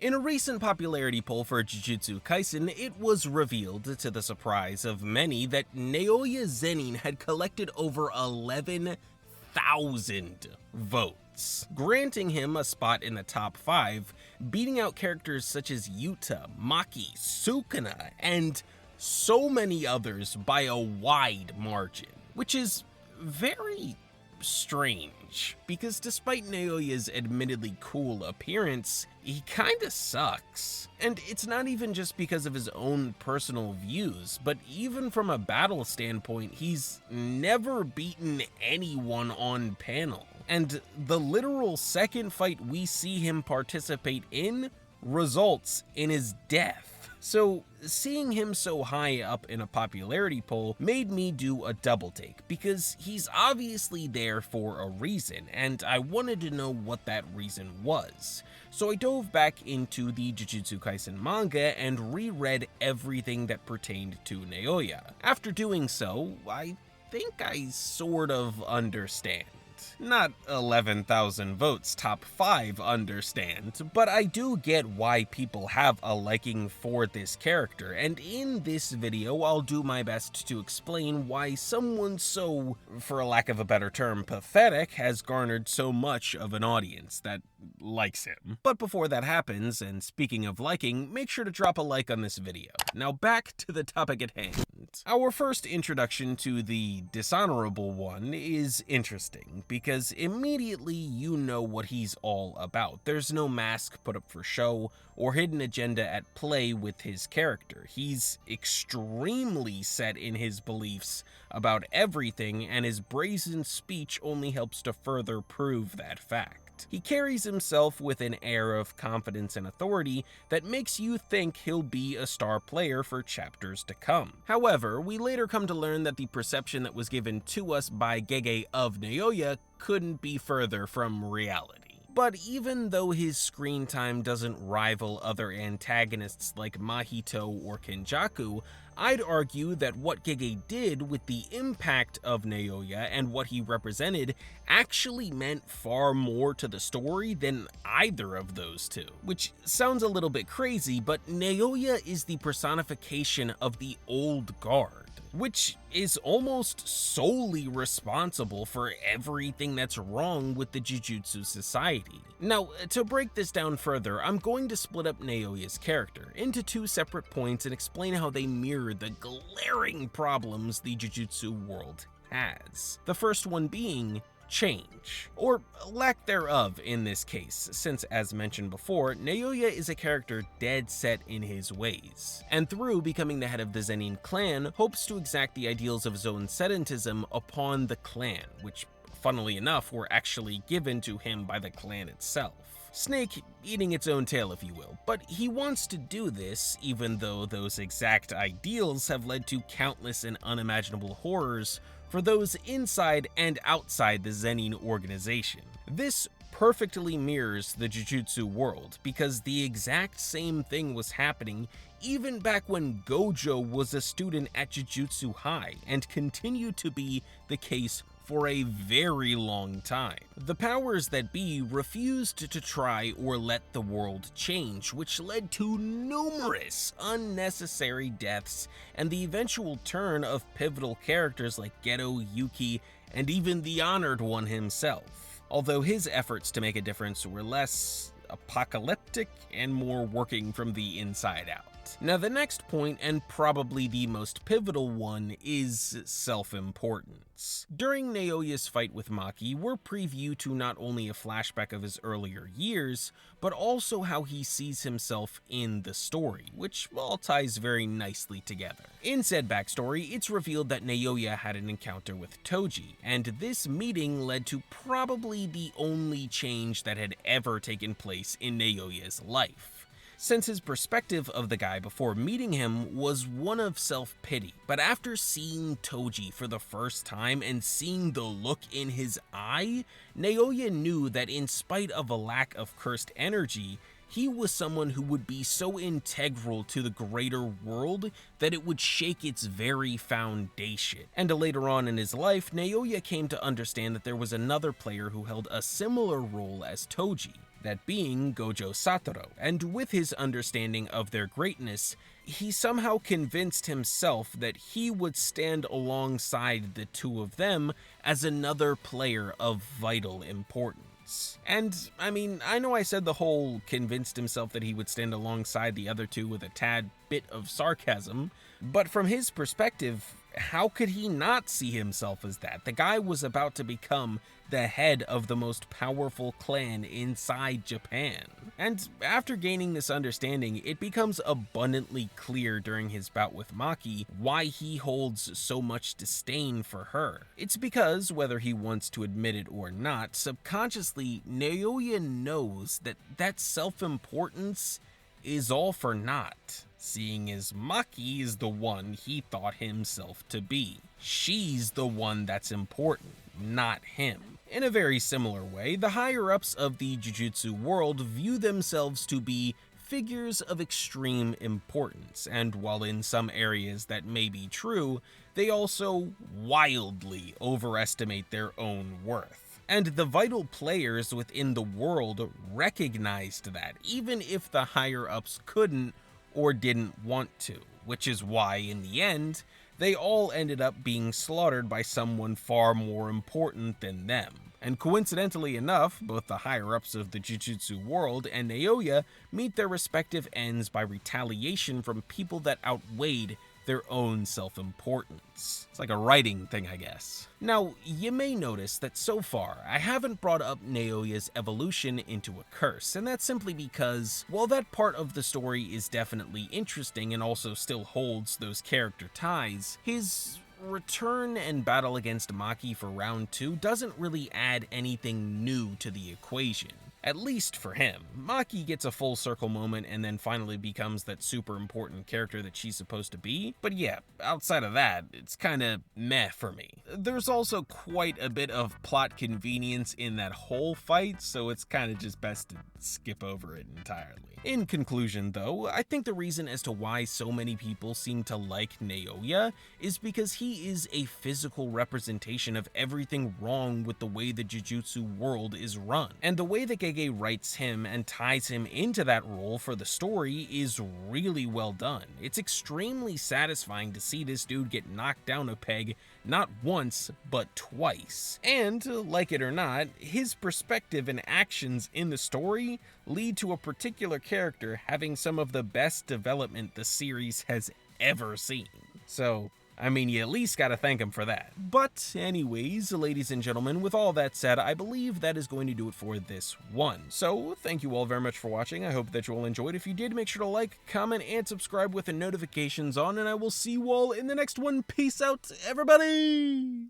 In a recent popularity poll for Jujutsu Kaisen, it was revealed, to the surprise of many, that Naoya Zenin had collected over 11,000 votes, granting him a spot in the top 5, beating out characters such as Yuta, Maki, Sukuna, and so many others by a wide margin, which is very strange, because despite Naoya's admittedly cool appearance, he kinda sucks. And it's not even just because of his own personal views, but even from a battle standpoint, he's never beaten anyone on panel. And the literal second fight we see him participate in results in his death. So seeing him so high up in a popularity poll made me do a double take, because he's obviously there for a reason, and I wanted to know what that reason was. So I dove back into the Jujutsu Kaisen manga and reread everything that pertained to Naoya. After doing so, I think I sort of understand. Not 11,000 votes top 5 understand, but I do get why people have a liking for this character, and in this video I'll do my best to explain why someone so, for lack of a better term, pathetic has garnered so much of an audience that likes him. But before that happens, and speaking of liking, make sure to drop a like on this video. Now back to the topic at hand. Our first introduction to the dishonorable one is interesting, because immediately you know what he's all about. There's no mask put up for show or hidden agenda at play with his character. He's extremely set in his beliefs about everything, and his brazen speech only helps to further prove that fact. He carries himself with an air of confidence and authority that makes you think he'll be a star player for chapters to come. However, we later come to learn that the perception that was given to us by Gege of Naoya couldn't be further from reality. But even though his screen time doesn't rival other antagonists like Mahito or Kenjaku, I'd argue that what Gege did with the impact of Naoya and what he represented actually meant far more to the story than either of those two. Which sounds a little bit crazy, but Naoya is the personification of the old guard, which is almost solely responsible for everything that's wrong with the Jujutsu Society. Now, to break this down further, I'm going to split up Naoya's character into 2 separate points and explain how they mirror the glaring problems the Jujutsu world has. The first one being change, or lack thereof in this case, since as mentioned before, Naoya is a character dead set in his ways, and through becoming the head of the Zenin clan, hopes to exact the ideals of his own sedentism upon the clan, which funnily enough were actually given to him by the clan itself. Snake eating its own tail, if you will, but he wants to do this even though those exact ideals have led to countless and unimaginable horrors for those inside and outside the Zenin organization. This perfectly mirrors the Jujutsu world, because the exact same thing was happening even back when Gojo was a student at Jujutsu High, and continued to be the case for a very long time. The powers that be refused to try or let the world change, which led to numerous unnecessary deaths and the eventual turn of pivotal characters like Geto, Yuki, and even the Honored One himself. Although his efforts to make a difference were less apocalyptic and more working from the inside out. Now the next point, and probably the most pivotal one, is self-importance. During Naoya's fight with Maki, we're preview to not only a flashback of his earlier years, but also how he sees himself in the story, which all ties very nicely together. In said backstory, it's revealed that Naoya had an encounter with Toji, and this meeting led to probably the only change that had ever taken place in Naoya's life, since his perspective of the guy before meeting him was one of self-pity. But after seeing Toji for the first time and seeing the look in his eye, Naoya knew that in spite of a lack of cursed energy, he was someone who would be so integral to the greater world that it would shake its very foundation. And later on in his life, Naoya came to understand that there was another player who held a similar role as Toji, that being Gojo Satoru, and with his understanding of their greatness, he somehow convinced himself that he would stand alongside the two of them as another player of vital importance. And, I mean, I know I said the whole convinced himself that he would stand alongside the other two with a tad bit of sarcasm, but from his perspective, how could he not see himself as that? The guy was about to become the head of the most powerful clan inside Japan. And after gaining this understanding, it becomes abundantly clear during his bout with Maki why he holds so much disdain for her. It's because, whether he wants to admit it or not, subconsciously, Naoya knows that self-importance is all for naught, seeing as Maki is the one he thought himself to be. She's the one that's important, not him. In a very similar way, the higher-ups of the Jujutsu world view themselves to be figures of extreme importance, and while in some areas that may be true, they also wildly overestimate their own worth. And the vital players within the world recognized that, even if the higher-ups couldn't or didn't want to, which is why, in the end, they all ended up being slaughtered by someone far more important than them. And coincidentally enough, both the higher-ups of the Jujutsu world and Naoya meet their respective ends by retaliation from people that outweighed their own self-importance. It's like a writing thing, I guess. Now, you may notice that so far, I haven't brought up Naoya's evolution into a curse, and that's simply because, while that part of the story is definitely interesting and also still holds those character ties, his return and battle against Maki for round 2 doesn't really add anything new to the equation. At least for him. Maki gets a full circle moment and then finally becomes that super important character that she's supposed to be. But yeah, outside of that, it's kinda meh for me. There's also quite a bit of plot convenience in that whole fight, so it's kinda just best to skip over it entirely. In conclusion though, I think the reason as to why so many people seem to like Naoya is because he is a physical representation of everything wrong with the way the Jujutsu world is run. And the way that Gege writes him and ties him into that role for the story is really well done. It's extremely satisfying to see this dude get knocked down a peg not once, but twice. And, like it or not, his perspective and actions in the story lead to a particular character having some of the best development the series has ever seen. So, I mean, you at least gotta thank him for that. But anyways, ladies and gentlemen, with all that said, I believe that is going to do it for this one. So, thank you all very much for watching. I hope that you all enjoyed. If you did, make sure to like, comment, and subscribe with the notifications on, and I will see you all in the next one. Peace out, everybody!